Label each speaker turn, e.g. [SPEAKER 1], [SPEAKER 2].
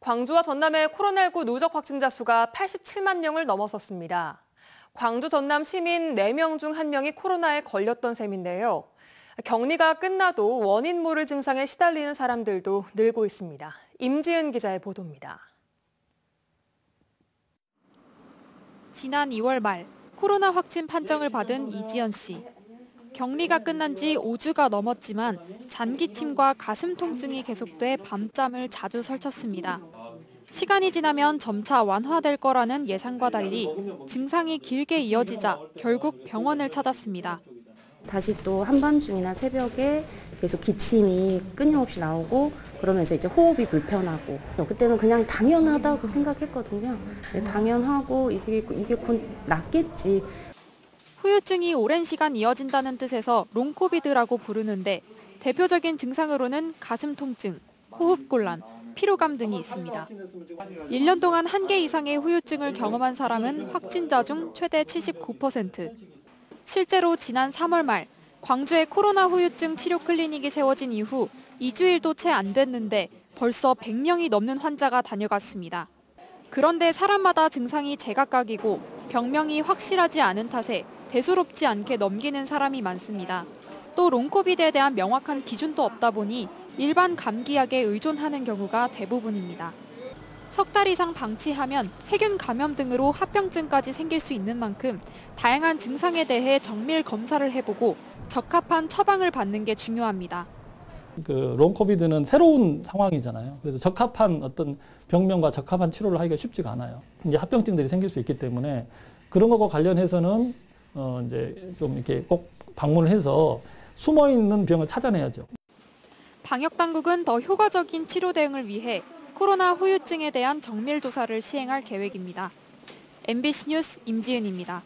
[SPEAKER 1] 광주와 전남의 코로나19 누적 확진자 수가 87만 명을 넘어섰습니다. 광주 전남 시민 4명 중 1명이 코로나에 걸렸던 셈인데요. 격리가 끝나도 원인 모를 증상에 시달리는 사람들도 늘고 있습니다. 임지은 기자의 보도입니다.
[SPEAKER 2] 지난 2월 말 코로나 확진 판정을 받은 이지연 씨. 격리가 끝난 지 5주가 넘었지만 잔기침과 가슴 통증이 계속돼 밤잠을 자주 설쳤습니다. 시간이 지나면 점차 완화될 거라는 예상과 달리 증상이 길게 이어지자 결국 병원을 찾았습니다.
[SPEAKER 3] 다시 또 한밤중이나 새벽에 계속 기침이 끊임없이 나오고 그러면서 이제 호흡이 불편하고 그때는 그냥 당연하다고 생각했거든요. 당연하고 이게 곧 낫겠지.
[SPEAKER 2] 후유증이 오랜 시간 이어진다는 뜻에서 롱코비드라고 부르는데 대표적인 증상으로는 가슴 통증, 호흡곤란, 피로감 등이 있습니다. 1년 동안 1개 이상의 후유증을 경험한 사람은 확진자 중 최대 79%. 실제로 지난 3월 말 광주에 코로나 후유증 치료 클리닉이 세워진 이후 2주일도 채 안 됐는데 벌써 100명이 넘는 환자가 다녀갔습니다. 그런데 사람마다 증상이 제각각이고 병명이 확실하지 않은 탓에 대수롭지 않게 넘기는 사람이 많습니다. 또 롱코비드에 대한 명확한 기준도 없다 보니 일반 감기약에 의존하는 경우가 대부분입니다. 석 달 이상 방치하면 세균 감염 등으로 합병증까지 생길 수 있는 만큼 다양한 증상에 대해 정밀 검사를 해보고 적합한 처방을 받는 게 중요합니다.
[SPEAKER 4] 롱코비드는 새로운 상황이잖아요. 그래서 적합한 어떤 병명과 적합한 치료를 하기가 쉽지가 않아요. 이제 합병증들이 생길 수 있기 때문에 그런 것과 관련해서는 이제 좀 이렇게 꼭 방문을 해서 숨어 있는 병을 찾아내야죠.
[SPEAKER 2] 방역 당국은 더 효과적인 치료 대응을 위해 코로나 후유증에 대한 정밀 조사를 시행할 계획입니다. MBC 뉴스 임지은입니다.